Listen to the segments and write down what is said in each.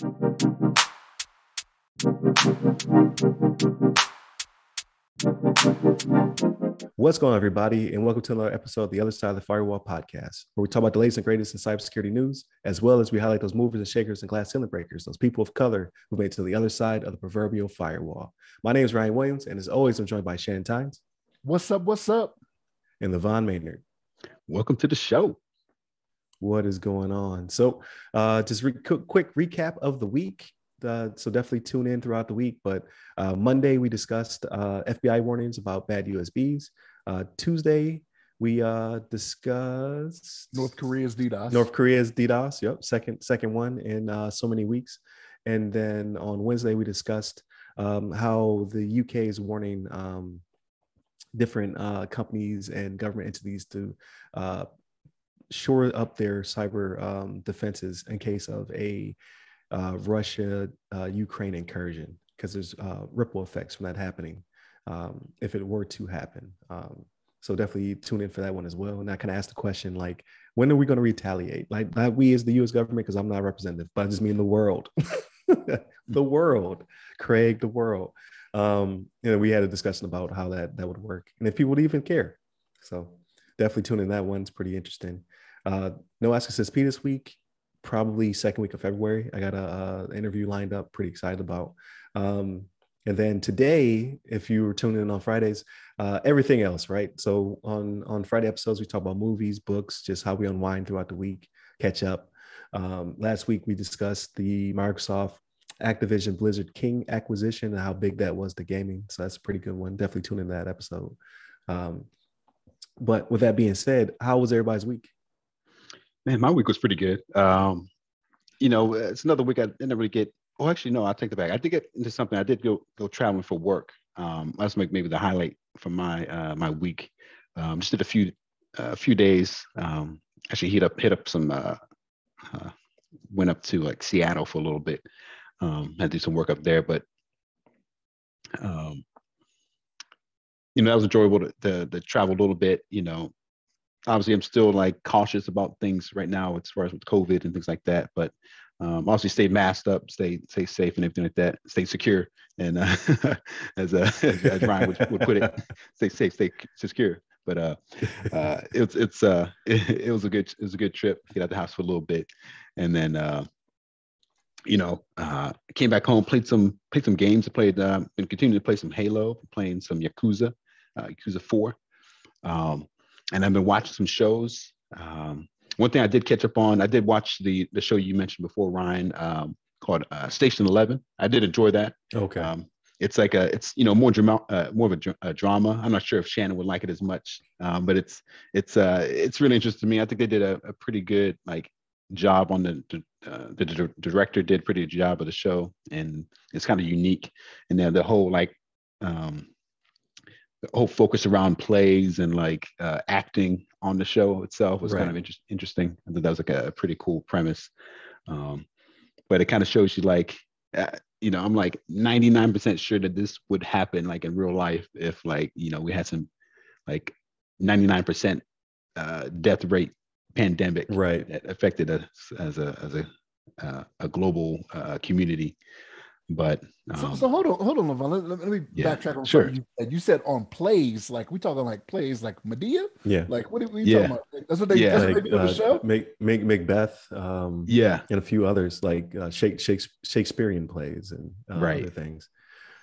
What's going on, everybody, and welcome to another episode of the Other Side of the Firewall podcast, where we talk about the latest and greatest in cybersecurity news, as well as we highlight those movers and shakers and glass ceiling breakers, those people of color who made it to the other side of the proverbial firewall. My name is Ryan Williams, and as always, I'm joined by Shannon Tynes. What's up? What's up? And LeVon Maynard. Welcome to the show. What is going on? So just quick recap of the week. So definitely tune in throughout the week. But Monday, we discussed FBI warnings about bad USBs. Tuesday, we discussed North Korea's DDoS. Yep, second one in so many weeks. And then on Wednesday, we discussed how the UK is warning different companies and government entities to shore up their cyber defenses in case of a Russia-Ukraine incursion, because there's ripple effects from that happening if it were to happen. So definitely tune in for that one as well. And I kind of asked the question, like, when are we going to retaliate? Like, not we as the U.S. government, because I'm not representative, but I just mean the world. The world, Craig, the world. We had a discussion about how that would work and if people would even care. So definitely tune in that one. It's pretty interesting. No Ask Us SP this week, probably second week of February. I got a interview lined up, pretty excited about. And then today, if you were tuning in on Fridays, everything else, right? So on Friday episodes, we talk about movies, books, just how we unwind throughout the week, catch up. Last week, we discussed the Microsoft Activision Blizzard King acquisition and how big that was to gaming. So that's a pretty good one. Definitely tune in that episode. But with that being said, how was everybody's week? Man, my week was pretty good. It's another week I didn't really get. Oh, actually, no, I'll take it back. I did get into something. I did go traveling for work. Let's make maybe the highlight from my my week. Just did a few days. Actually, hit up some. Went up to like Seattle for a little bit. Had to do some work up there, but that was enjoyable to travel a little bit. Obviously, I'm still like cautious about things right now as far as with COVID and things like that. But obviously, stay masked up, stay safe, and everything like that. Stay secure, and as Ryan would put it, stay safe, stay secure. But it was a good trip. Get out the house for a little bit, and then came back home, played some games. I played been continuing to play some Halo, playing some Yakuza 4. And I've been watching some shows. One thing I did catch up on, I did watch the show you mentioned before, Ryan, called Station 11. I did enjoy that. Okay. It's like more of a drama. I'm not sure if Shannon would like it as much, but it's really interesting to me. I think they did a pretty good job on the director did a pretty good job of the show, and it's kind of unique. And then the whole focus around plays and acting on the show itself was kind of interesting. I thought that was a pretty cool premise. But it kind of shows you I'm 99% sure that this would happen in real life if we had some 99% death rate pandemic that affected us as a global community. But so hold on, LeVon. Let me backtrack on sure. something you said on plays. We talking plays like Medea? Yeah. What are you talking about? That's what they do on the show. Macbeth. And a few others Shakespearean plays and other things.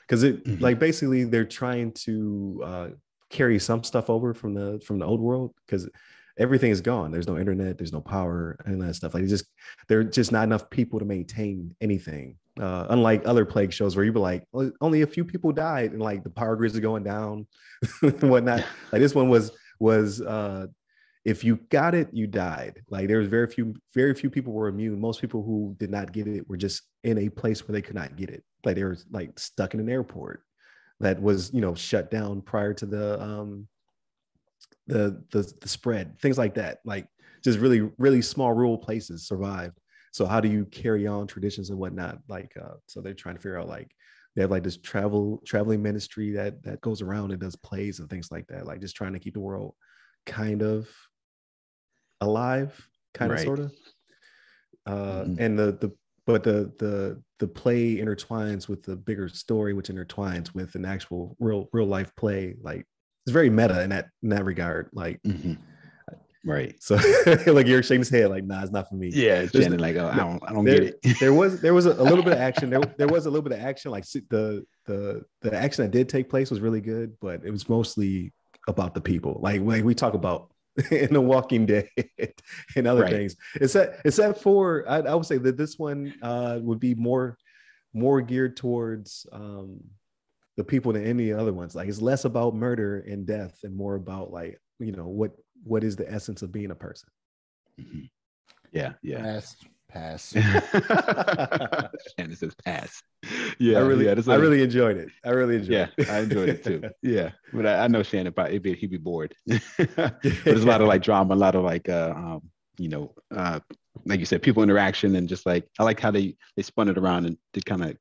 Because it basically they're trying to carry some stuff over from the old world, because everything is gone. There's no internet, there's no power, and that stuff. There are just not enough people to maintain anything. Unlike other plague shows where you be like, well, only a few people died and the power grids are going down and whatnot. This one was if you got it, you died. There was very few people were immune. Most people who did not get it were just in a place where they could not get it. They were stuck in an airport that was shut down prior to the spread. Things like that. Just really, really small rural places survived. So how do you carry on traditions and whatnot? So they're trying to figure out they have this traveling ministry that goes around and does plays and things like that. Just trying to keep the world kind of alive, kind of sort of. And the but the play intertwines with the bigger story, which intertwines with an actual real life play. Like it's very meta in that regard. Like, right. So like you're shaking his head, like, nah, it's not for me. Yeah, Shannon, like, oh, I don't get it. there was a little bit of action. There was a little bit of action. Like the action that did take place was really good, but it was mostly about the people. Like we talk about in The Walking Dead and other things. Except for I would say that this one would be more geared towards the people than any other ones. Like it's less about murder and death and more about like, you know, what is the essence of being a person. Yeah. Pass. Shannon says pass. Yeah, I really enjoyed it. I enjoyed it too. Yeah, but I know Shannon probably he'd be bored. But there's a lot of like drama, a lot of like like you said, people interaction, and just like I like how they spun it around and did kind of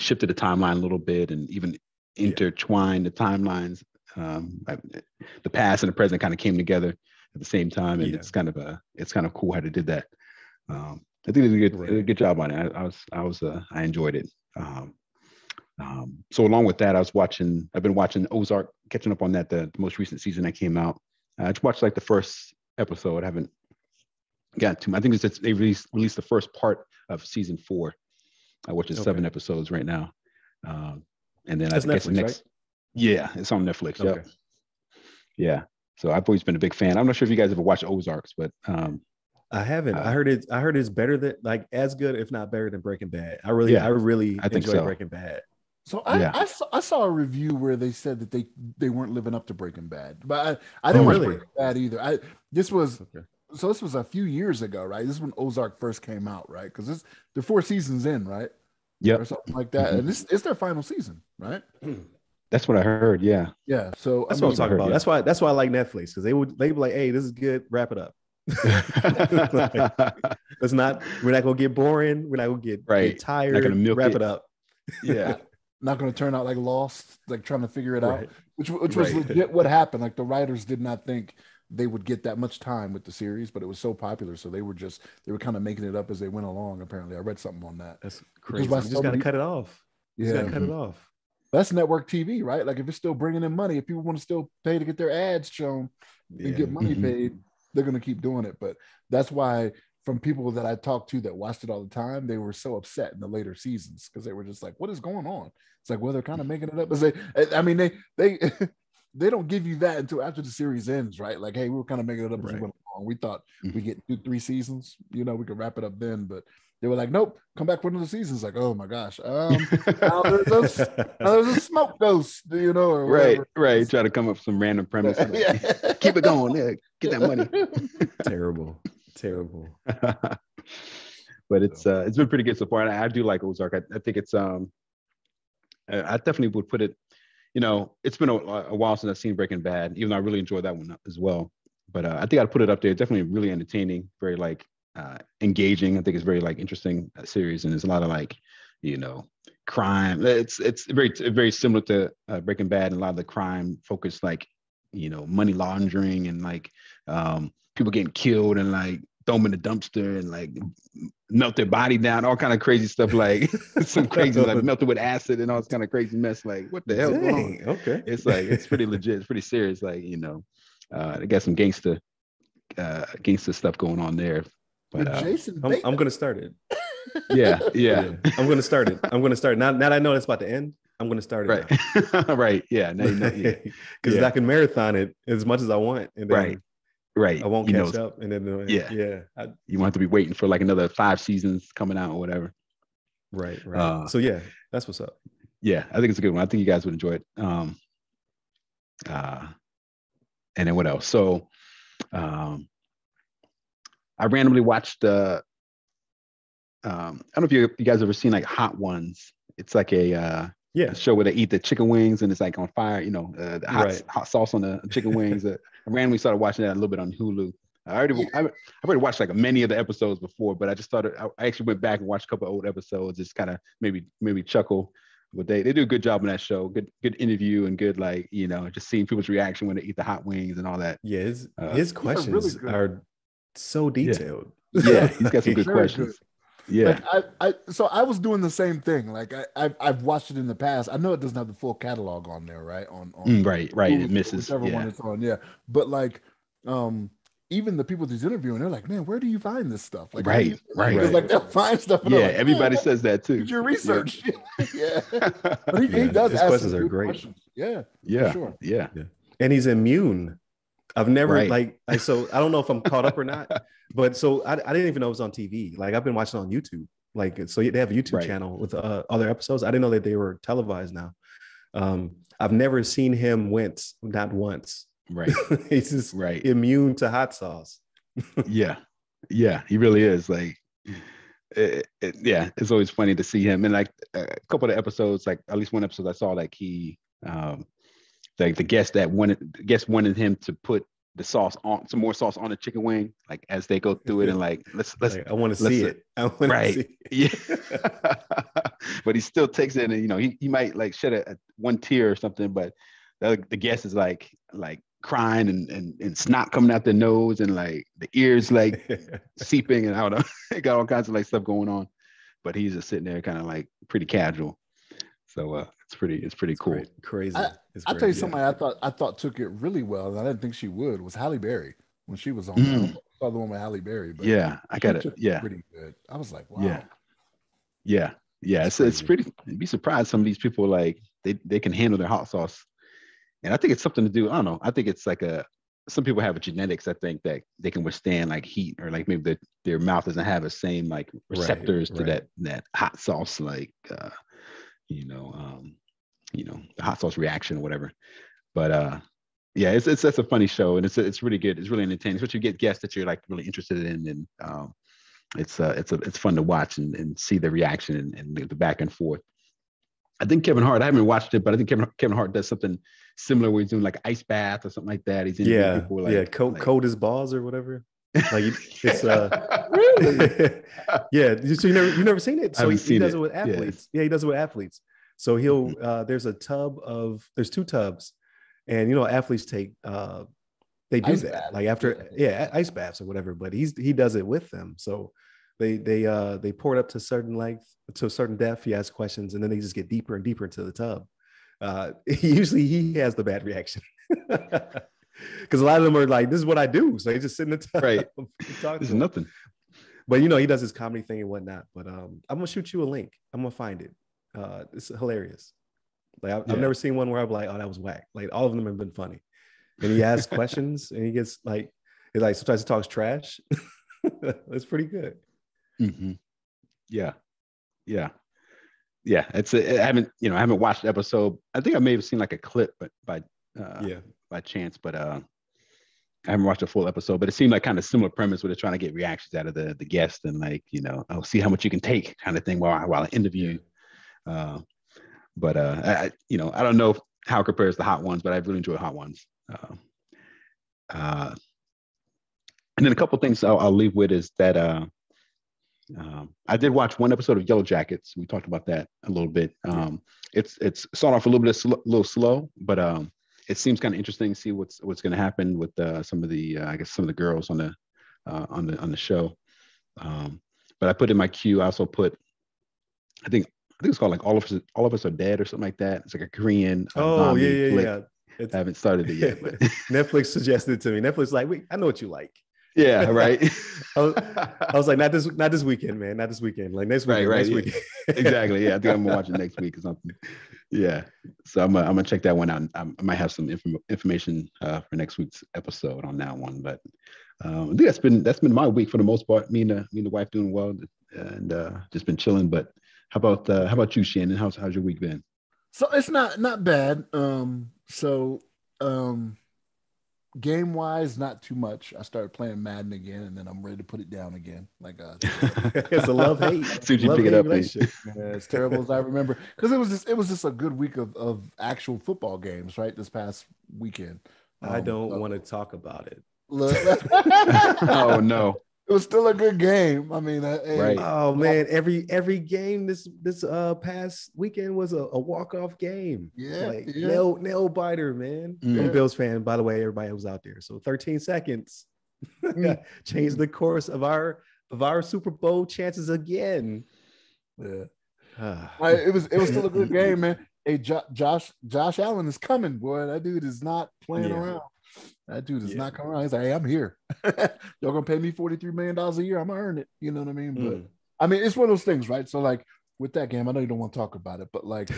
shifted the timeline a little bit and even intertwined the timelines. The past and the present kind of came together at the same time, and it's kind of cool how they did that. I think they did a good job on it. I enjoyed it. So along with that, I've been watching Ozark, catching up on that, the most recent season that came out. I just watched like the first episode. I haven't got to. I think they released the first part of season 4, which is 7 episodes right now. And then that's I guess Netflix, the next. Right? Yeah, it's on Netflix. Okay. Yep. Yeah. So I've always been a big fan. I'm not sure if you guys ever watched Ozarks, but I haven't. I heard it's better than, like, as good, if not better than Breaking Bad. I really think enjoy so. Breaking Bad. So I saw a review where they said that they weren't living up to Breaking Bad, but I didn't watch Breaking Bad either. This was a few years ago, right? This is when Ozark first came out, right? Because they're 4 seasons in, right? Yeah, or something like that. And this is their final season, right? That's what I heard. Yeah. Yeah. So that's what I'm talking about. Yeah. That's why I like Netflix, because they'd be like, hey, this is good, wrap it up. We're not gonna get boring. We're not gonna get tired. Not gonna milk wrap it up. Yeah. Not gonna turn out like Lost, like trying to figure it out. Which was legit what happened. Like the writers did not think they would get that much time with the series, but it was so popular, so they were kind of making it up as they went along. Apparently, I read something on that. That's crazy. You just gotta cut it off. You just gotta cut it off. That's network TV, right? Like if it's still bringing in money, if people want to still pay to get their ads shown and get money paid, they're going to keep doing it. But that's why, from people that I talked to that watched it all the time, they were so upset in the later seasons, because they were just like, what is going on? It's like, well, they're kind of making it up. They they don't give you that until after the series ends, right? Like, hey, we were kind of making it up as we went along. We thought we get 2-3 seasons, we could wrap it up then, but they were like, nope, come back for another season. It's like, oh my gosh. Now there's a smoke ghost, or whatever. Right. Try to come up with some random premise. Like, keep it going. Yeah, get that money. Terrible. But it's been pretty good so far. And I do like Ozark. I think it's I definitely would put it, it's been a while since I've seen Breaking Bad, even though I really enjoyed that one as well. But I think I'd put it up there. Definitely really entertaining, very engaging. I think it's very interesting series, and there's a lot of crime. It's very similar to Breaking Bad, and a lot of the crime focused, money laundering and people getting killed and throw them in the dumpster and melt their body down, all kind of crazy stuff, some crazy melted with acid and all this kind of crazy mess. What the hell is going on? Okay, it's pretty legit. It's pretty serious. They got some gangster stuff going on there. But Jason, I'm gonna start it. Yeah. I'm gonna start it. Now that I know it's about to end, I'm gonna start it. Right. Right. Yeah. Now you know. Yeah. Because I can marathon it as much as I want, and then right. I won't catch up, and then you won't have to be waiting for another 5 seasons coming out or whatever. Right. So that's what's up. Yeah, I think it's a good one. I think you guys would enjoy it. And then what else? So, I randomly watched I don't know if you guys ever seen Hot Ones. It's a show where they eat the chicken wings and it's on fire, the hot sauce on the chicken wings. I randomly started watching that a little bit on Hulu. I've already watched many of the episodes before, but I just started. I actually went back and watched a couple of old episodes, just kind of maybe chuckle. But they do a good job on that show. Good interview and good just seeing people's reaction when they eat the hot wings and all that. Yeah, his questions are so detailed. Yeah, he's got some good questions. Yeah. Like so I was doing the same thing. Like I've watched it in the past. I know it doesn't have the full catalog on there, right? On Right. It Hulu or misses. whichever one Yeah. it's on. Yeah. But like even the people he's interviewing, they're like, man, where do you find this stuff? Like, how do you Right. because like they'll find stuff and they're Yeah. like, Everybody man, says that too. did your Yeah. research? Yeah. But he Yeah, does his ask some questions are good great. questions. Yeah, for Yeah. sure. Yeah. Yeah, and he's immune. I've never Right. so I don't know if I'm caught up or not, but so I didn't even know it was on TV. Like I've been watching on YouTube. Like so they have a YouTube Right. channel with other episodes. I didn't know that they were televised now. I've never seen him wince, not once. Right. He's just Right. immune to hot sauce. Yeah. Yeah. He really is. Like, yeah, it's always funny to see him. And like a couple of episodes, like at least one episode I saw, like he, like the guest wanted him to put the sauce on, some more sauce on the chicken wing, like as they go through it, and like let's Like, I want to see it. I want to see it. Yeah. But he still takes it, and you know he might like shed a one tear or something, but the guest is like crying and snot coming out their nose and like the ears like seeping, and I don't know, they got all kinds of like stuff going on, but he's just sitting there kind of like pretty casual. So it's pretty cool. Crazy. I'll tell you something I thought took it really well, and I didn't think she would, was Halle Berry when she was on there. I saw the one with Halle Berry, but yeah, I got it. Yeah, pretty good. I was like, wow. Yeah. It's pretty. You'd be surprised some of these people like they can handle their hot sauce, and I think it's something to do. I don't know. I think it's like some people have a genetics. I think that they can withstand like heat, or like maybe their mouth doesn't have the same like receptors to that hot sauce, like the hot sauce reaction or whatever. But yeah, it's a funny show, and it's really good. It's really entertaining, especially you get guests that you're like really interested in, and it's fun to watch and see the reaction and the back and forth. I think Kevin Hart, I haven't watched it, but I think Kevin Hart does something similar where he's doing like ice bath or something like that. He's in people like cold as balls or whatever. Like it's really yeah. So you never seen it. So he does it with athletes. Yes. Yeah, he does it with athletes. So he'll there's two tubs, and athletes take they do ice that bath. like after ice baths or whatever. But he does it with them. So they pour it up to a certain length, to a certain depth. He asks questions, and then they just get deeper and deeper into the tub. Usually he has the bad reaction. Because a lot of them are like, this is what I do. So they just sit in the tub. Right. This is nothing. But he does his comedy thing and whatnot. But I'm gonna shoot you a link. I'm gonna find it. It's hilarious. Like I've never seen one where I'm like, oh, that was whack. Like all of them have been funny. And he asks questions, and he gets like, sometimes he talks trash. It's pretty good. Mm-hmm. Yeah. I haven't watched the episode. I think I may have seen like a clip, but by chance, but I haven't watched a full episode. But it seemed like kind of similar premise where they're trying to get reactions out of the guest, and like I'll see how much you can take kind of thing while I interview. But I don't know how it compares to Hot Ones, but I really enjoy Hot Ones. And then a couple things I'll leave with is that I did watch one episode of Yellow Jackets. We talked about that a little bit. It's starting off a little slow, but it seems kind of interesting to see what's going to happen with some of the girls on the show. But I put in my queue. I also put, I think it's called like All of Us Are Dead or something like that. It's like a Korean zombie flick. I haven't started it yet, but Netflix suggested it to me. Netflix like, wait, I know what you like. Yeah, right. I was like, not this weekend, man. Not this weekend. Like next weekend. Right. Next weekend. Exactly. Yeah, I think I'm gonna watch it next week or something. Yeah. So I'm gonna check that one out. I might have some information for next week's episode on that one. But I think that's been my week for the most part. Me and the wife doing well, and just been chilling. But how about you, Shannon? How's your week been? So it's not bad. Game wise, not too much. I started playing Madden again, and then I'm ready to put it down again. Like it's a love-hate. Soon you pick it up, as terrible as I remember, because it was just a good week of actual football games, right? This past weekend. I don't want to talk about it. Look, oh no. It was still a good game. I mean, right. Oh man, every game this past weekend was a walk-off game. Nail biter, man. I'm a Bills fan, by the way, everybody who's out there. So 13 seconds changed the course of our Pavard Super Bowl chances again. Yeah. It was still a good game, man. Hey, Josh Allen is coming, boy. That dude is not playing around. That dude is not coming around. He's like, hey, I'm here. Y'all gonna pay me $43 million a year. I'm gonna earn it. You know what I mean? But I mean, it's one of those things, right? So like with that game, I know you don't want to talk about it, but like,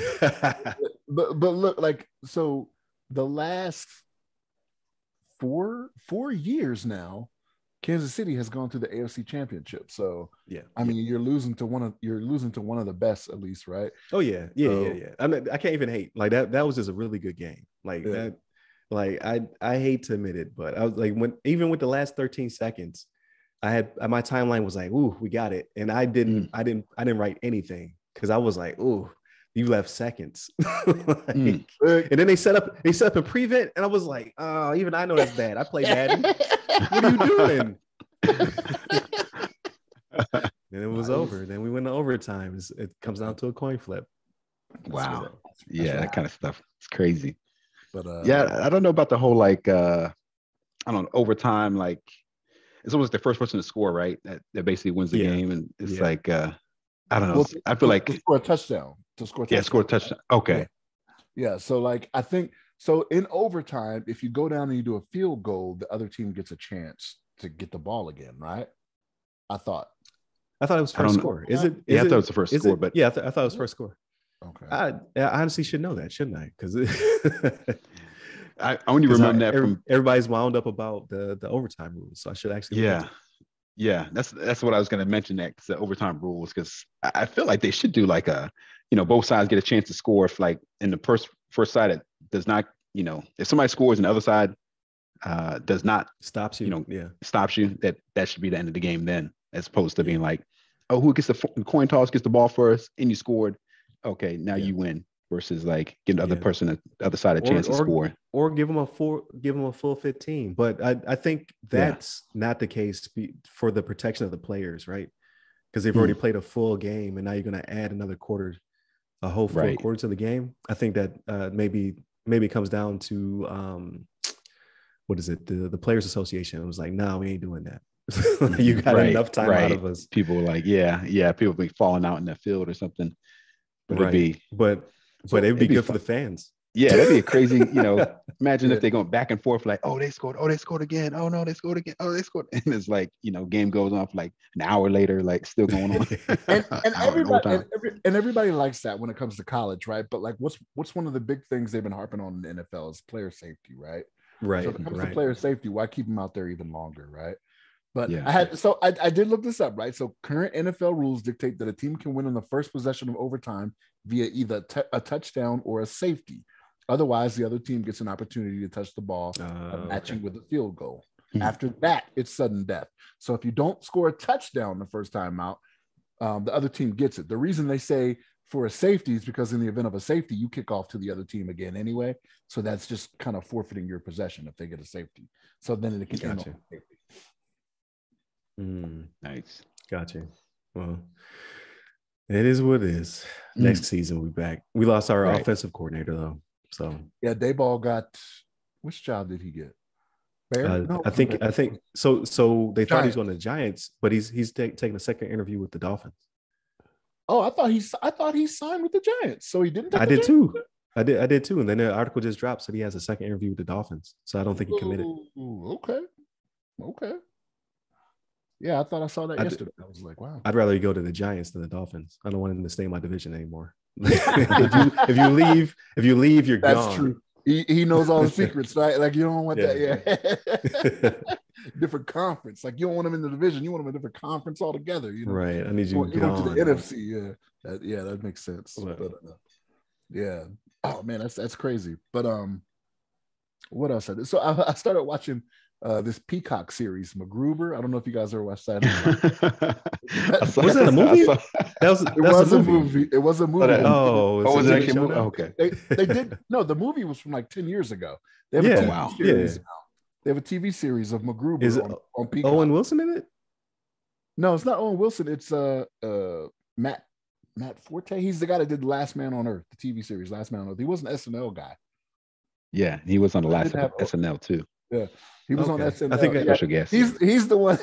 but look, like, so the last four years now, Kansas City has gone to the AFC Championship. So I mean, you're losing to one of the best, at least, right? Oh yeah. I mean, I can't even hate. Like that was just a really good game. Like that. Like I hate to admit it, but I was like, even with the last 13 seconds, I had my timeline was like, ooh, we got it, and I didn't write anything because I was like, ooh, you left seconds. And then they set up a prevent, and I was like, oh, even I know that's bad. I play Madden. What are you doing? And it was over. Then we went to overtime. It comes down to a coin flip. Wow. That kind of stuff. It's crazy. But I don't know about the whole like I don't know, overtime, like it's almost the first person to score, right? That basically wins the game. And it's like I don't know. I feel like to score a touchdown. Score a touchdown. Okay. Yeah. So like I think so in overtime, if you go down and you do a field goal, the other team gets a chance to get the ball again, right? I thought it was first score. Is it? I thought it was the first score, but I thought it was first score. Okay. I honestly should know that, shouldn't I? Because I only remember that from everybody's wound up about the overtime rules, so I should actually. That's what I was going to mention, that the overtime rules, because I feel like they should do like both sides get a chance to score. If like in the first side it does not, if somebody scores and the other side does not stops you, stops you, that should be the end of the game then, as opposed to being like, oh, who gets the coin toss, gets the ball first, and you scored. Okay, now you win, versus like give the other person the other side a chance to score, or give them a full 15. But I think that's not the case for the protection of the players, right? Because they've already played a full game, and now you're going to add another quarter, a whole full quarter to the game. I think that maybe comes down to what is it? The Players Association. It was like, no, we ain't doing that. You got enough time out of us. People were like, people be falling out in the field or something. But it'd be, it'd be good for the fans. Yeah, that'd be a crazy, imagine if they're going back and forth, like, oh, they scored again. Oh no, they scored again. Oh, they scored. And it's like, game goes on for like an hour later, like still going on. and everybody likes that when it comes to college, right? But like what's one of the big things they've been harping on in the NFL is player safety, right? Right. So when it comes to player safety, why keep them out there even longer, right? But I did look this up, right? So current NFL rules dictate that a team can win on the first possession of overtime via either a touchdown or a safety. Otherwise, the other team gets an opportunity to touch the ball, matching with a field goal. After that, it's sudden death. So if you don't score a touchdown the first time out, the other team gets it. The reason they say for a safety is because in the event of a safety, you kick off to the other team again anyway. So that's just kind of forfeiting your possession if they get a safety. So then it can end on safety. Nice. Gotcha. Well, it is what it is. Next season we'll be back. We lost our offensive coordinator though. So Dayball got, which job did he get? I think so they thought he was going to the Giants, but he's taking a second interview with the Dolphins. Oh, I thought he signed with the Giants. So he didn't. I did too. I did too. And then the article just dropped, said he has a second interview with the Dolphins. So I don't think he committed. Okay. Yeah, I thought I saw that yesterday. I was like, wow. I'd rather you go to the Giants than the Dolphins. I don't want him to stay in my division anymore. if you leave, you're gone. That's true. He knows all the secrets, right? Like you don't want that. Yeah. Different conference. Like you don't want him in the division. You want him in a different conference altogether. Right. I need you to go to the NFC. Yeah. That makes sense. But, yeah. Oh man, that's crazy. But what else? So I started watching this Peacock series, MacGruber. I don't know if you guys ever watched that. Was that a movie? It was a movie. It was a movie. Was it actually a movie? Okay. They did. No, the movie was from like 10 years ago. They have a TV series now. They have a TV series of MacGruber. Is it on Peacock. Owen Wilson in it? No, it's not Owen Wilson. It's Matt Forte. He's the guy that did Last Man on Earth, the TV series Last Man on Earth. He was an SNL guy. Yeah, he was on the last SNL too. Yeah, he was on Okay. SNL. I think Special guest. He's the one.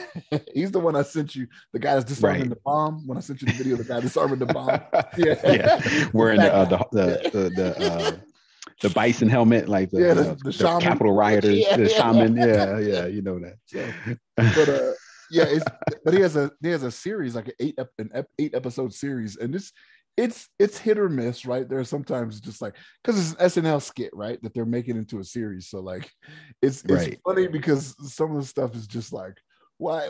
He's the one I sent you. The guy that's disarming Right. the bomb. When I sent you the video, of the guy disarming the bomb. Yeah, Yeah, wearing the bison helmet, like the the shaman, Capitol rioters, the shaman. Yeah, you know that. So, but yeah, but he has a series, like an 8 episode series, and it's hit or miss, right? There's sometimes just like, because it's an SNL skit, right, that they're making into a series. So like it's Right. funny because some of the stuff is just like, why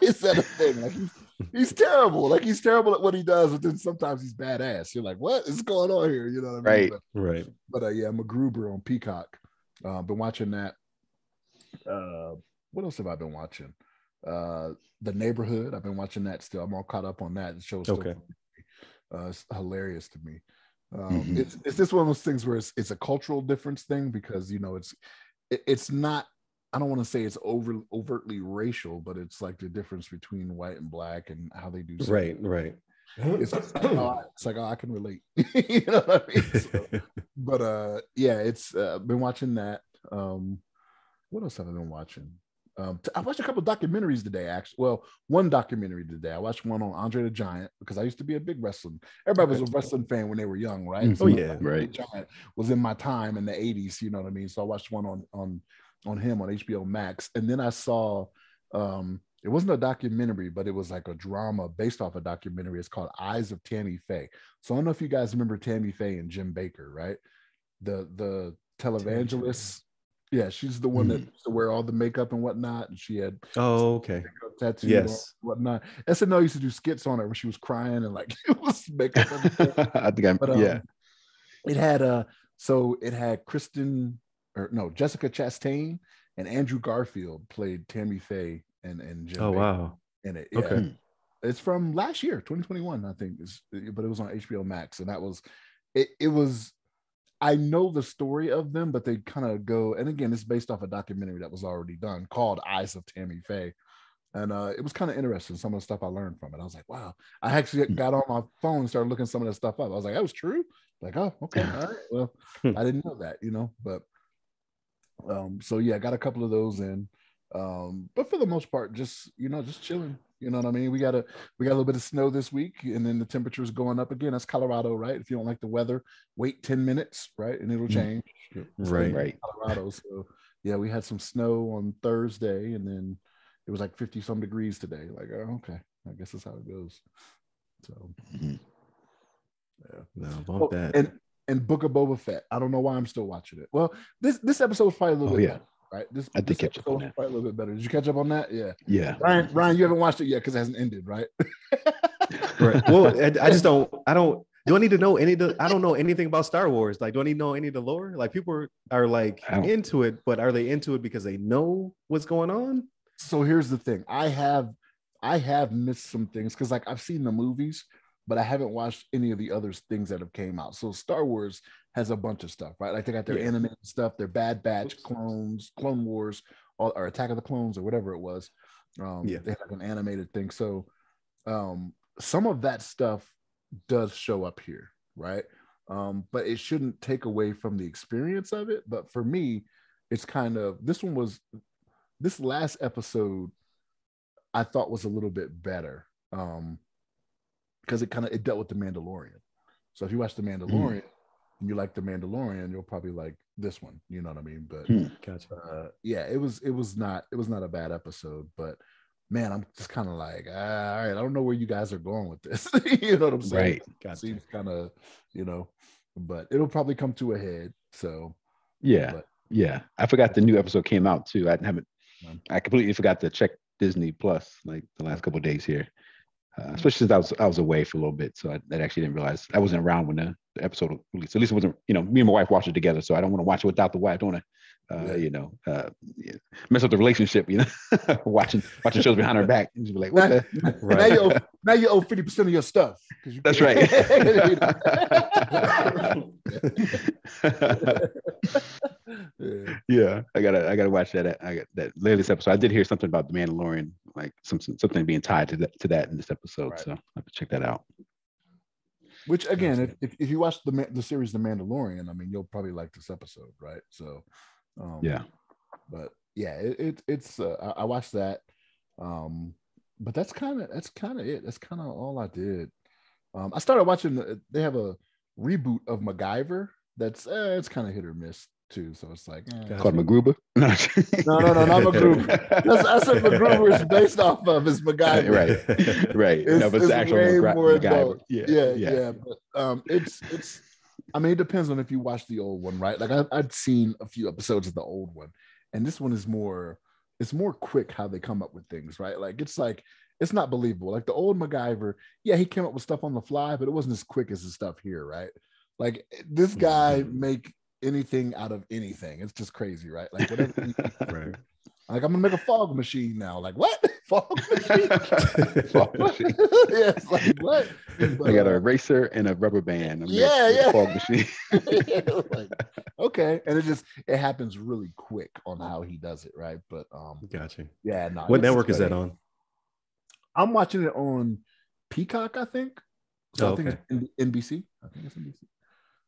is that a thing? Like he's terrible. Like he's terrible at what he does, but then sometimes he's badass. You're like, what is going on here? You know what I mean? Right. Right. But yeah, MacGruber on Peacock. Been watching that. What else have I been watching? The Neighborhood. I've been watching that still. I'm all caught up on that. The show's still Okay. it's hilarious to me. Mhm. It's just one of those things where it's a cultural difference thing, because it's not, I don't want to say it's overtly racial, but it's like the difference between white and black and how they do Right. it's like, oh, I can relate. You know what I mean? So, but yeah, it's been watching that. What else have I been watching? I watched a couple documentaries today, actually. Well, one documentary today. I watched one on Andre the Giant, because I used to be a big wrestling. Everybody was a wrestling fan when they were young, right? Mhm. So Oh, yeah. Right. The Giant was in my time in the 80s, you know what I mean? So I watched one on him on HBO Max. And then I saw it wasn't a documentary, but it was like a drama based off a documentary. It's called Eyes of Tammy Faye. So I don't know if you guys remember Tammy Faye and Jim Baker, right? The televangelist. Yeah, she's the one that used to wear all the makeup and whatnot, and she had Oh, okay. tattooed on Yes. and whatnot. SNL used to do skits on her when she was crying and like it was makeup. I think yeah. It had Jessica Chastain and Andrew Garfield played Tammy Faye and Jim Oh, Baker wow. in it. Yeah. Okay. It's from last year, 2021, I think, but it was on HBO Max, and that was it was. I know the story of them, but they kind of go, and again, it's based off a documentary that was already done called Eyes of Tammy Faye. And it was kind of interesting, some of the stuff I learned from it. I was like, wow. I actually got on my phone and started looking some of that stuff up. I was like, that was true? Like, oh, okay. All right. Well, I didn't know that, but so yeah, I got a couple of those in. But for the most part, just chilling. You know what I mean? We got a little bit of snow this week, and then the temperature is going up again. That's Colorado, right? If you don't like the weather, wait 10 minutes, right? And it'll change. Right. Colorado. So yeah, we had some snow on Thursday, and then it was like 50 some degrees today. Like, oh, okay, I guess that's how it goes. So yeah. No, bump that. And Book of Boba Fett. I don't know why I'm still watching it. Well, this episode was probably a little bit better, right? I did catch up on that. Probably a little bit better. Did you catch up on that? Yeah. Yeah. Ryan, you haven't watched it yet because it hasn't ended, right? Right. Well, I just don't. Do I need to know I don't know anything about Star Wars. Like, do I need to know any of the lore? Like, people are like into it, but are they into it because they know what's going on? So here's the thing. I have missed some things because like I've seen the movies, but I haven't watched any of the other things that have came out. So Star Wars has a bunch of stuff, right? Like they got their animated stuff, their Bad Batch, Clones, Clone Wars, or Attack of the Clones, or whatever it was. They have like an animated thing. So some of that stuff does show up here, right? But it shouldn't take away from the experience of it. But for me, it's kind of this last episode I thought was a little bit better. Because it dealt with the Mandalorian. So if you watch the Mandalorian and you like the Mandalorian, you'll probably like this one. You know what I mean? But Gotcha. yeah, it was not a bad episode. But man, I'm just kind of like, all right, I don't know where you guys are going with this. You know what I'm saying? Right. Gotcha. Seems kind of, but it'll probably come to a head. So yeah. I forgot the new episode came out too. I completely forgot to check Disney Plus like the last couple of days here. Especially since I was away for a little bit, so I actually didn't realize I wasn't around when the episode released. At least it wasn't, me and my wife watched it together, so I don't want to watch it without the wife. I don't want to, mess up the relationship. Watching shows behind her back, and just be like, "What the?" Right. Now you owe 50% of your stuff. That's right. Yeah, I gotta watch that. I got that latest episode. I did hear something about the Mandalorian, like something being tied to that in this episode. Right. So I have to check that out. Which again, if you watch the series The Mandalorian, I mean, you'll probably like this episode, right? So, yeah. But yeah, it's I watched that. But that's kind of it. That's kind of all I did. I started watching. They have a reboot of MacGyver. That's it's kind of hit or miss too. So it's like called MacGruber. No, not MacGruber. I said MacGruber is based off of is MacGyver. right. It's, but it's actual way more MacGyver. adult. Yeah. But it's. I mean, it depends on if you watch the old one, right? Like I'd seen a few episodes of the old one, and this one is more. It's more quick how they come up with things, right? Like it's not believable. Like the old MacGyver, yeah, he came up with stuff on the fly, but it wasn't as quick as the stuff here, right? Like this guy make anything out of anything. It's just crazy, right? Like whatever. Right. Like I'm gonna make a fog machine now. Like what? Fog machine? Fog machine. Yeah, it's like what? But, I got an eraser and a rubber band. Yeah. Fog machine. Like, okay, and it happens really quick on how he does it, right? But gotcha. Yeah, no. What network is that on? I'm watching it on Peacock, I think. So I think it's NBC. I think it's NBC.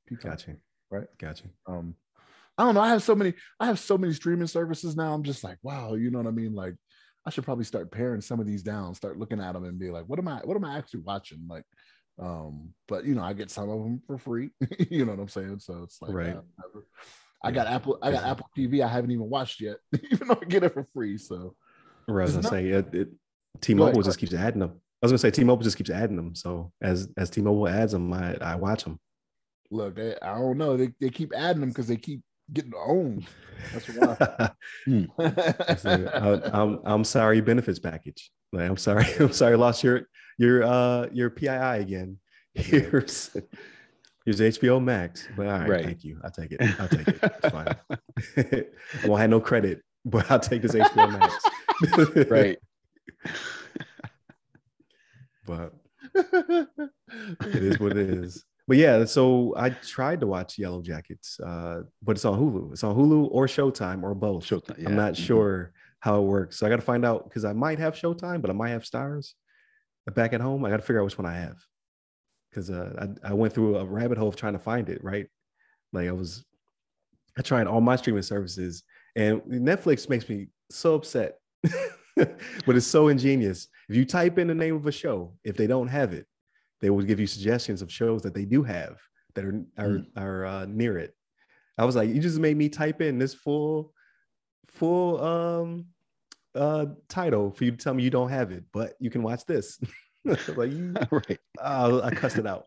Peacock. Gotcha. Right. Gotcha. I don't know. I have so many streaming services now. I'm just like, wow, you know what I mean? Like, I should probably start paring some of these down, start looking at them and be like, what am I actually watching? Like, but you know, I get some of them for free. You know what I'm saying? So it's like, right. I got Apple TV. I haven't even watched yet, even though I get it for free. So, right, I was gonna say, T-Mobile just keeps adding them. I was gonna say T-Mobile just keeps adding them. So as T-Mobile adds them, I watch them. Look, I don't know. They keep adding them because they keep getting owned. That's why. I'm sorry, benefits package. Like, I'm sorry, I lost your PII again. Here's HBO Max. But all right, thank you. I'll take it. It's fine. I won't have no credit, but I'll take this HBO Max. Right. But it is what it is. But yeah, so I tried to watch Yellow Jackets, but it's on Hulu. It's on Hulu or Showtime or both. Showtime. Yeah. I'm not sure how it works. So I got to find out because I might have Showtime, but I might have Stars back at home. I got to figure out which one I have because I went through a rabbit hole of trying to find it, right? Like I tried all my streaming services and Netflix makes me so upset, but it's so ingenious. If you type in the name of a show, if they don't have it, they will give you suggestions of shows that they do have that are near it. I was like, you just made me type in this full title for you to tell me you don't have it, but you can watch this. Like right. I cussed it out.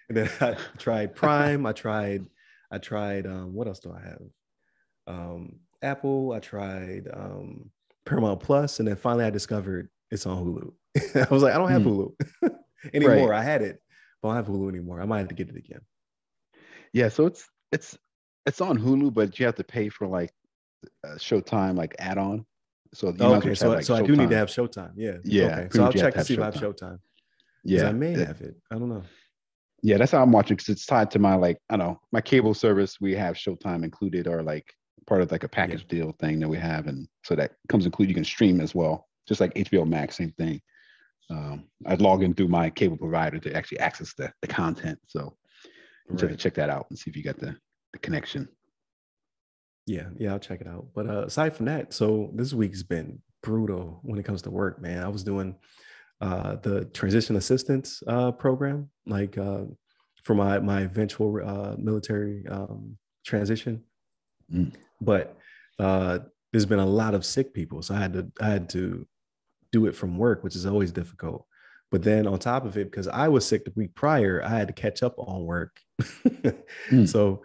And then I tried Prime. I tried what else do I have? Apple. I tried Paramount Plus, and then finally I discovered it's on Hulu. I was like, I don't have Hulu anymore. Right. I had it, but I don't have Hulu anymore. I might have to get it again. Yeah, so it's on Hulu, but you have to pay for like Showtime like add-on. So okay, so I do need to have Showtime. Yeah. Okay. So I'll check to see if I have Showtime. Yeah, I may have it. I don't know. Yeah, that's how I'm watching because it's tied to my my cable service. We have Showtime included, or like part of like a package deal thing that we have, and so that comes included. You can stream as well, just like HBO Max, same thing. I'd log in through my cable provider to actually access the content. So you have to check that out and see if you got the connection. Yeah, I'll check it out. But aside from that, so this week's been brutal when it comes to work, man. I was doing the transition assistance program, like for my eventual military transition. But there's been a lot of sick people, so I had to do it from work, which is always difficult. But then on top of it, because I was sick the week prior, I had to catch up on work. So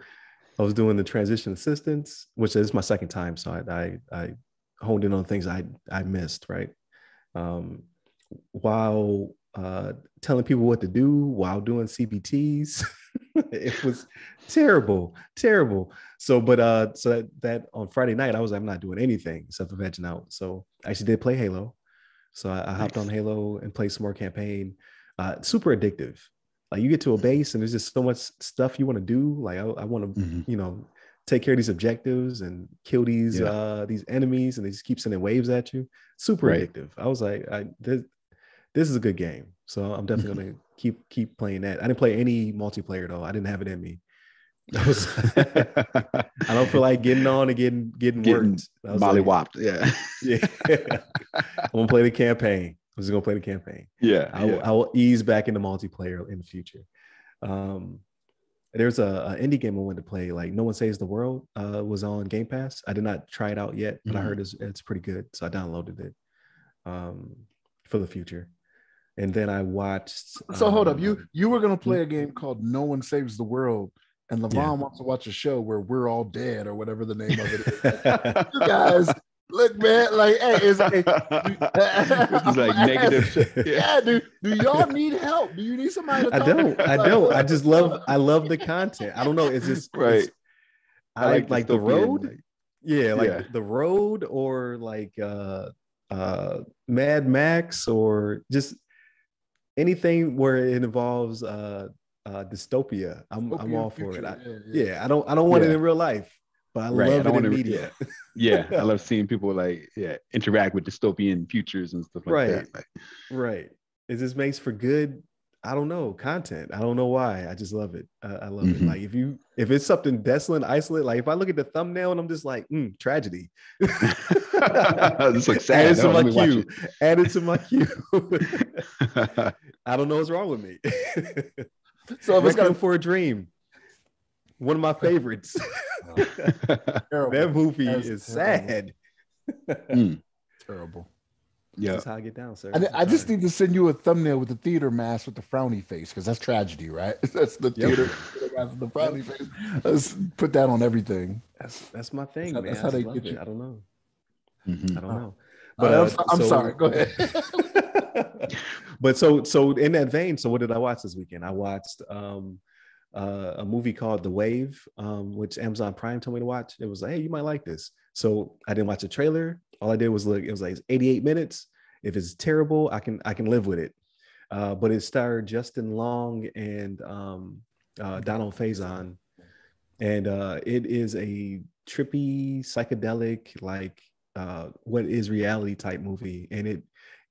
I was doing the transition assistance, which is my second time. So I honed in on things I missed, right? While telling people what to do while doing CBTs. It was terrible. So, but so that on Friday night, I was like, I'm not doing anything except for vegging out. So I actually did play Halo. So I hopped on Halo and played some more campaign. Super addictive. Like you get to a base and there's just so much stuff you want to do. Like I want to, take care of these objectives and kill these enemies, and they just keep sending waves at you. Super addictive. I was like, this is a good game. So I'm definitely gonna keep playing that. I didn't play any multiplayer though. I didn't have it in me. I don't feel like getting on and getting worked. Mollywopped. Yeah. Yeah. I'm gonna play the campaign. I'm just gonna play the campaign. Yeah. I will ease back into multiplayer in the future. There's a indie game I wanted to play, like No One Saves the World, was on Game Pass. I did not try it out yet, but I heard it's pretty good, so I downloaded it for the future. And then I watched. So hold up, you were gonna play a game called No One Saves the World, and LeVon wants to watch a show where we're all dead or whatever the name of it is. You guys, look, man, like, hey, it's like negative. Yeah, do y'all need help? Do you need somebody to talk to? I don't. I love the content. I don't know. It's just right. I like the road. The road, or like Mad Max, or just anything where it involves dystopia. I'm all for it. I don't want it in real life, but I love it in media. I love seeing people interact with dystopian futures and stuff like that. Right. It just makes for good, I don't know, content. I don't know why. I just love it. I love it. Like if it's something desolate, isolate, like if I look at the thumbnail and I'm just like, tragedy. This looks sad. Add it to my queue. I don't know what's wrong with me. So if it's Requiem for a Dream, one of my favorites. That movie is sad. Terrible. Yeah, that's how I get down, sir. I just need to send you a thumbnail with the theater mask with the frowny face, because that's tragedy, right? That's the theater mask with the frowny face. Let's put that on everything. That's my thing, man. That's how they get you. I don't know. I don't know. But I'm sorry. Go ahead. But so in that vein, so what did I watch this weekend? I watched a movie called The Wave, which Amazon Prime told me to watch. It was like, hey, you might like this. So I didn't watch the trailer. All I did was look. It was like 88 minutes. If it's terrible, I can live with it. But it starred Justin Long and Donald Faison, and it is a trippy, psychedelic, like what is reality type movie, and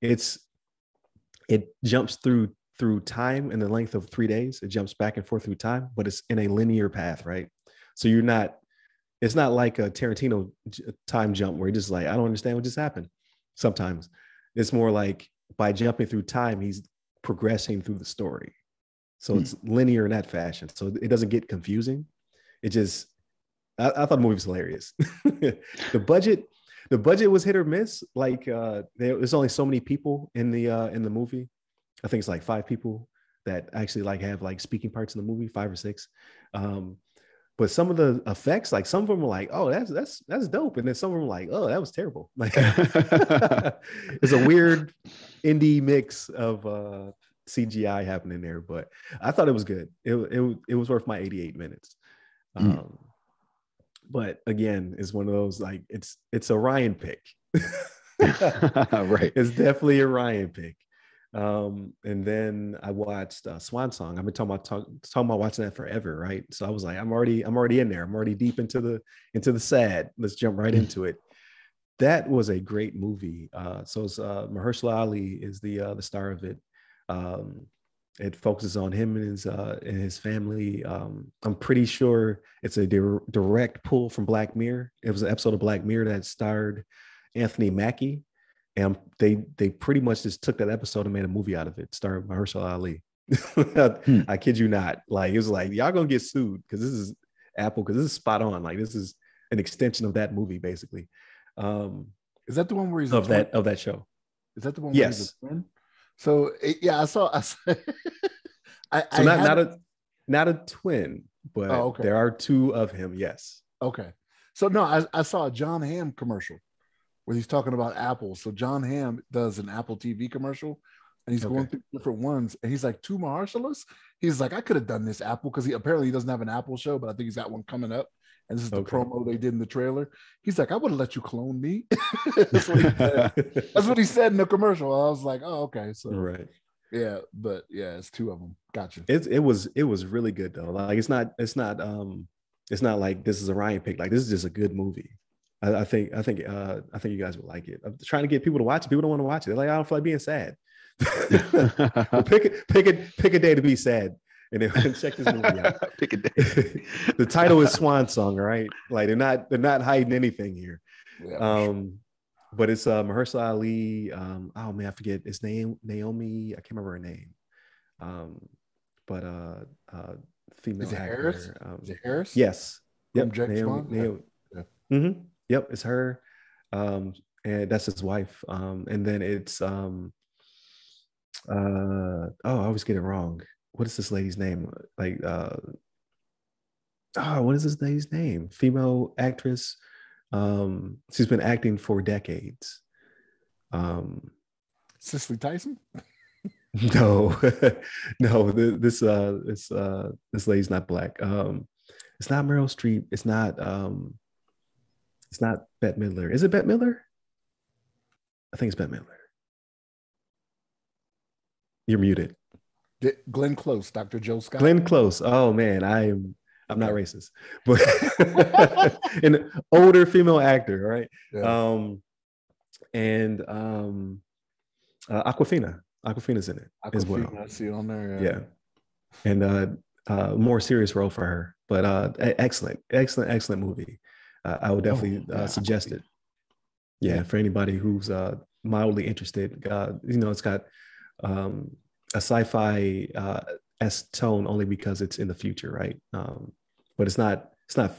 it jumps through time in the length of 3 days. It jumps back and forth through time, but it's in a linear path, right? So it's not like a Tarantino time jump where you're just like, I don't understand what just happened. Sometimes it's more like by jumping through time, he's progressing through the story. So it's linear in that fashion. So it doesn't get confusing. It just, I thought the movie was hilarious. The budget was hit or miss. Like there's only so many people in the movie. I think it's like 5 people that actually like have like speaking parts in the movie, 5 or 6. But some of the effects, like some of them were like, oh, that's dope. And then some of them were like, oh, that was terrible. Like it's a weird indie mix of CGI happening there, but I thought it was good. It was worth my 88 minutes. But again, it's one of those, like, it's a Ryan pick. Right. It's definitely a Ryan pick. And then I watched Swan Song. I've been talking about watching that forever, right? So I was like, I'm already in there. I'm already deep into the sad. Let's jump right into it. That was a great movie. So it's Mahershala Ali is the star of it. It focuses on him and his family. I'm pretty sure it's a direct pull from Black Mirror. It was an episode of Black Mirror that starred Anthony Mackie. And they pretty much just took that episode and made a movie out of it, starring Rehearsal Ali. I kid you not. Like, it was like, y'all gonna get sued because this is Apple, because this is spot on. Like, this is an extension of that movie, basically. Is that the one where he's of that show? Is that the one where he's a twin? So I saw. So not a twin, but there are 2 of him. Yes. Okay. So no, I saw a John Hamm commercial where he's talking about Apple. So John Hamm does an Apple TV commercial, and he's going through different ones. And he's like, to Mahershala, he's like, I could have done this Apple, because he apparently doesn't have an Apple show, but I think he's got one coming up. And this is the promo they did in the trailer. He's like, I would have let you clone me. That's what he said. That's what he said in the commercial. I was like, oh, okay. So right. Yeah, but yeah, it's 2 of them. Gotcha. It was really good though. Like it's not like this is a Ryan pick. Like, this is just a good movie. I think you guys would like it. I'm trying to get people to watch it. People don't want to watch it. They're like, I don't feel like being sad. Well, pick a day to be sad, and then check this movie out. Pick a day. The title is Swan Song, right? Like they're not hiding anything here. Yeah, But it's Mahershala Ali. Oh man, I forget his name. Naomi, I can't remember her name. But female is it actor. Harris? Is it Harris? Yes. Yep. Jack Naomi. Yeah. Mm-hmm. Yep, it's her. And that's his wife. And then it's I always get it wrong. What is this lady's name? Like what is this lady's name? Female actress. She's been acting for decades. Cicely Tyson? No, no, this lady's not black. It's not Meryl Streep. It's not Bette Midler. Is it Bette Midler? I think it's Bette Midler. You're muted. Glenn Close, Dr. Joe Scott. Glenn Close. Oh man, I'm not racist, but an older female actor, right? Yeah. Aquafina's in it as well. I see on there. Yeah. And more serious role for her, but excellent movie. I would definitely suggest it. Yeah, for anybody who's mildly interested. It's got a sci-fi tone only because it's in the future, right? But it's not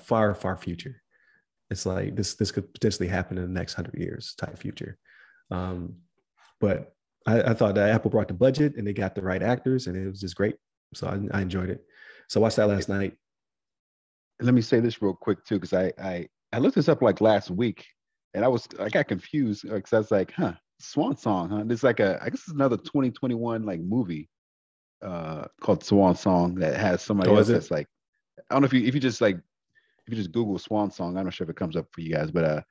far future. It's like this could potentially happen in the next 100 years type future. But I thought that Apple brought the budget and they got the right actors and it was just great. So I enjoyed it. So I watched that last night. Let me say this real quick too, because I looked this up like last week and I got confused because I was like, Swan Song, huh? There's like I guess it's another 2021 like movie called Swan Song that has somebody else that's like, I don't know if you just Google Swan Song, I'm not sure if it comes up for you guys, but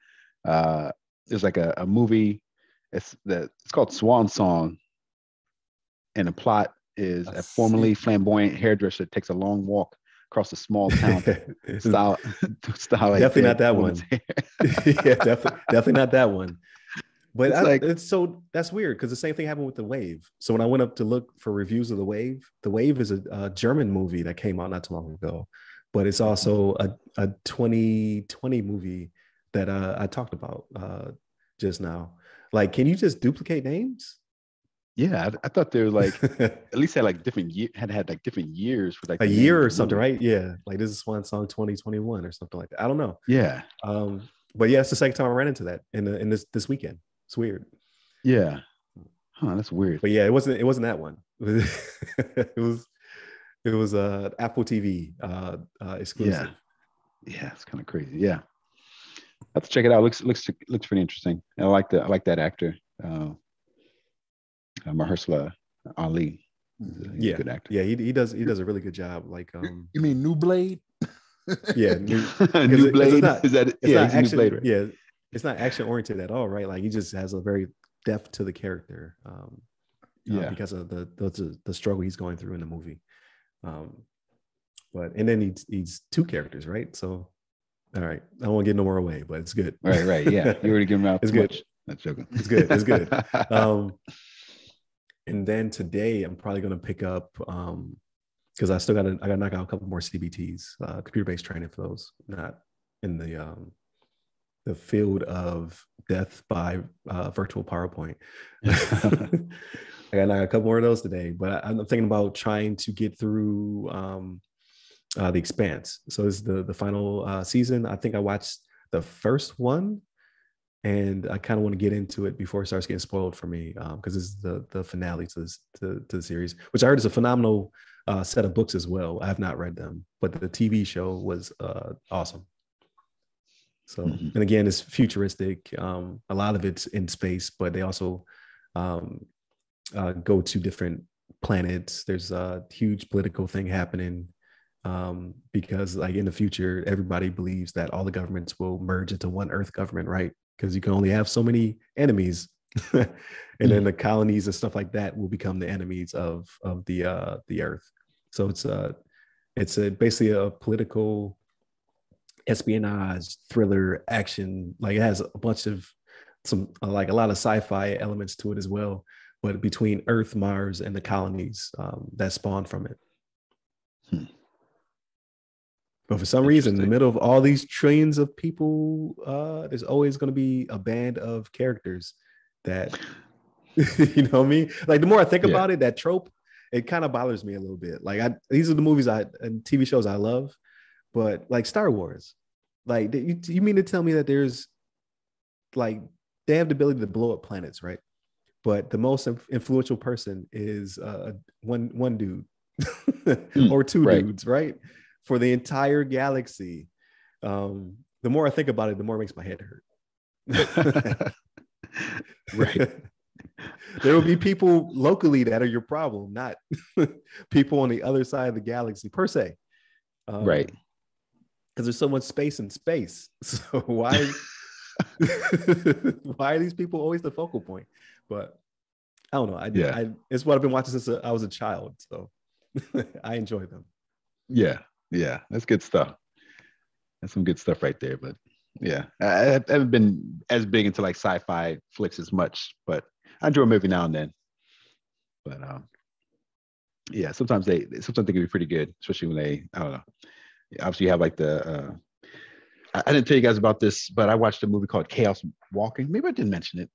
there's like a movie. It's called Swan Song, and the plot is a formerly flamboyant hairdresser takes a long walk across a small town style. Definitely not that one. Yeah, definitely not that one. But that's weird because the same thing happened with The Wave. So when I went up to look for reviews of The Wave is a German movie that came out not too long ago, but it's also a 2020 movie that I talked about just now. Like, can you just duplicate names? Yeah, I thought they were like at least had like different had like different years for like a year or something, right? Yeah, like this is Swan Song 2021 or something like that. I don't know. Yeah. But yeah, it's the second time I ran into that in this weekend. It's weird. Yeah. Huh, that's weird. But yeah, it wasn't that one. it was Apple TV exclusive. Yeah, it's kind of crazy. Yeah. I have to check it out. Looks pretty interesting. And I like that actor. Mahershala Ali. He's a good actor. Yeah, he does a really good job. Like you mean New Blade? Yeah, New Blade. It's New Blade, right? Yeah, it's not action oriented at all, right? Like he just has a very depth to the character. Because of the struggle he's going through in the movie. But then he's two characters, right? So all right, I don't want to get no more away, but it's good. Right. Yeah, you already given out. It's good. Much. Not joking. It's good. And then today I'm probably going to pick up because I got to knock out a couple more CBTs, computer-based training for those, not in the field of death by virtual PowerPoint. I got to knock out a couple more of those today, but I'm thinking about trying to get through the Expanse. So this is the final season. I think I watched the first one, and I kind of want to get into it before it starts getting spoiled for me, because this is the finale to the series, which I heard is a phenomenal set of books as well. I have not read them, but the TV show was awesome. So, and again, it's futuristic. A lot of it's in space, but they also go to different planets. There's a huge political thing happening. Because like in the future, everybody believes that all the governments will merge into one Earth government, right? Because you can only have so many enemies, and then the colonies and stuff like that will become the enemies of the Earth. So it's basically a political espionage thriller action. Like it has a bunch of like a lot of sci-fi elements to it as well, but between Earth, Mars, and the colonies that spawn from it. But for some reason, in the middle of all these trillions of people, there's always going to be a band of characters that, you know what I mean? Like the more I think about it, that trope, it kind of bothers me a little bit. Like these are the movies and TV shows I love, but like Star Wars, like you mean to tell me that there's like they have the ability to blow up planets, right? But the most influential person is one dude or two dudes, right? For the entire galaxy. The more I think about it, the more it makes my head hurt. Right. There will be people locally that are your problem, not people on the other side of the galaxy per se. Right. Because there's so much space in space. So why are these people always the focal point? But I don't know. It's what I've been watching since I was a child. So I enjoy them. Yeah. That's good stuff. That's some good stuff right there. But yeah, I haven't been as big into like sci-fi flicks as much, but I enjoy them every now and then. But yeah, sometimes they can be pretty good, especially when I don't know. Obviously, you have like the. I didn't tell you guys about this, but I watched a movie called Chaos Walking. Maybe I didn't mention it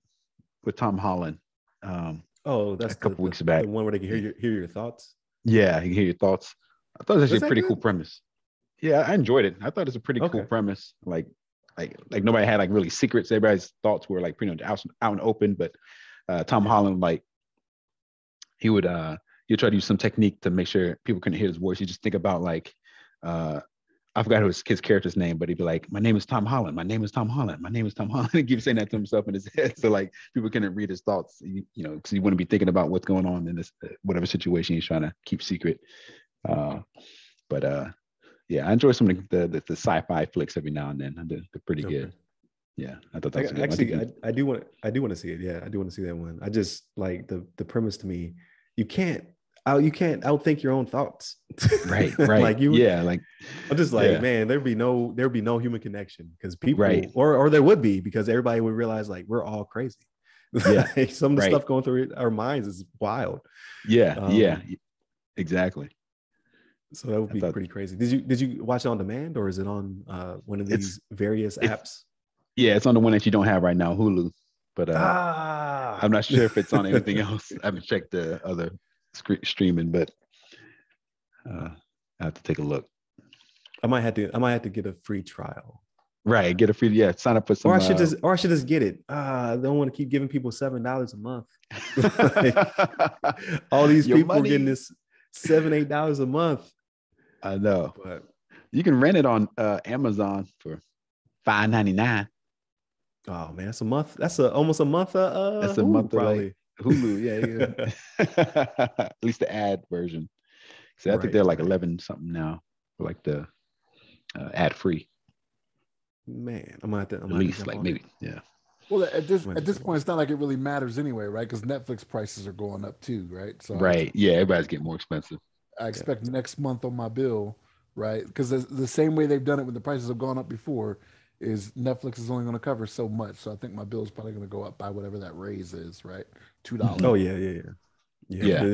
with Tom Holland. That's a couple weeks back. The one where they can hear your thoughts. Yeah, you can hear your thoughts. I thought it was actually a pretty cool premise. Yeah, I enjoyed it. I thought it was a pretty cool premise. Like nobody had like really secrets. Everybody's thoughts were like pretty much out and open. But Tom Holland, like he would try to use some technique to make sure people couldn't hear his voice. You just think about like I forgot his character's name, but he'd be like, "My name is Tom Holland. My name is Tom Holland. My name is Tom Holland." He keeps saying that to himself in his head, so like people couldn't read his thoughts. You know, because he wouldn't be thinking about what's going on in this whatever situation he's trying to keep secret. Yeah, I enjoy some of the sci-fi flicks every now and then. They're pretty good. Yeah, I thought that was actually I do want to see it. Yeah, I do want to see that one. I just like the premise to me. You can't outthink your own thoughts. Right. like I'm just like, man, there'd be no human connection because people or there would be because everybody would realize like we're all crazy. Yeah. Some of the stuff going through our minds is wild. Yeah. Exactly. So that would be pretty crazy. Did you watch it on demand or is it on one of these various apps? Yeah, it's on the one that you don't have right now, Hulu. But I'm not sure if it's on anything else. I haven't checked the other streaming, but I have to take a look. I might have to get a free trial. Right, get a free sign up for some. Or I should just get it. I don't want to keep giving people $7 a month. All these people are getting this $7-8 a month. I know, but you can rent it on Amazon for $5.99. Oh man, that's a month. That's almost a month. That's a Hulu, month probably. Hulu, yeah. At least the ad version. So I think they're like 11 something now, for like the ad free. Man, I'm gonna at least like maybe, yeah. Well, at this point, it's not like it really matters anyway, right? Because Netflix prices are going up too, right? So everybody's getting more expensive. I expect next month on my bill, right? Because the same way they've done it when the prices have gone up before, is Netflix is only going to cover so much. So I think my bill is probably going to go up by whatever that raise is, right? $2. Oh yeah.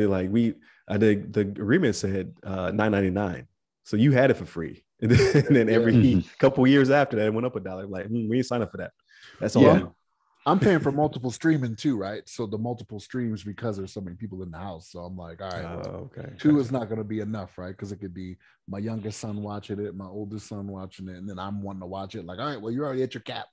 Like the agreement said $9.99, so you had it for free, and then every couple years after that, it went up $1. Like we ain't signed up for that. That's all. Yeah. I'm paying for multiple streaming too, right? So the multiple streams because there's so many people in the house. So I'm like, all right, two is not going to be enough, right? Because it could be my youngest son watching it, my oldest son watching it, and then I'm wanting to watch it. Like, all right, well, you're already at your cap.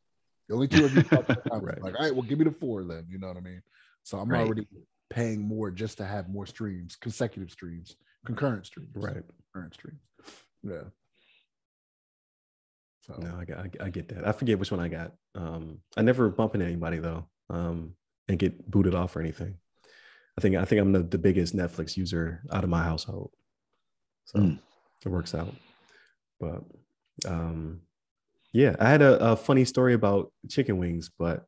The only two of you. Right. Like, all right, well, give me the 4 then. You know what I mean? So I'm already paying more just to have more streams, consecutive streams, concurrent streams, right? Concurrent streams. Yeah. So no, I get that. I forget which one I got. I never bump into anybody though, and get booted off or anything. I think I'm the biggest Netflix user out of my household, so it works out. But yeah, I had a funny story about chicken wings, but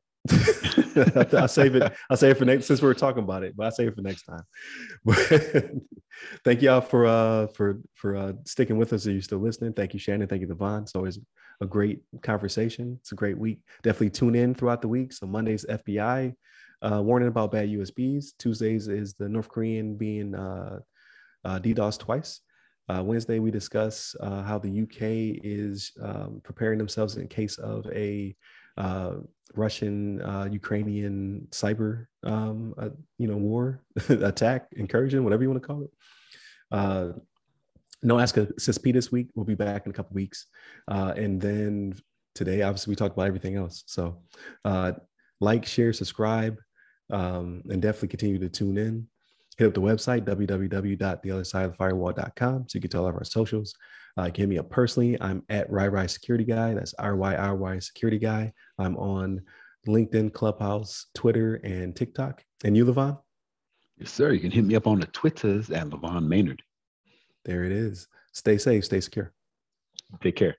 I'll save it for next, since we're talking about it, but I'll save it for next time. But thank y'all for sticking with us. Are you still listening? Thank you, Shannon. Thank you, LeVon. It's always a great conversation. It's a great week. Definitely tune in throughout the week. So Monday's FBI warning about bad USBs. Tuesdays is the North Korean being DDoS twice. Wednesday, we discuss how the UK is preparing themselves in case of a Russian Ukrainian cyber war attack, incursion, whatever you want to call it. No Ask a CSP this week. We'll be back in a couple weeks. And then today, obviously, we talked about everything else. So like, share, subscribe, and definitely continue to tune in. Hit up the website, www.theothersideofthefirewall.com, so you can tell all of our socials. Hit me up personally. I'm at RyRy Security Guy. That's RYRY Security Guy. I'm on LinkedIn, Clubhouse, Twitter, and TikTok. And you, LeVon? Yes, sir. You can hit me up on the Twitters at LeVon Maynard. There it is. Stay safe, stay secure. Take care.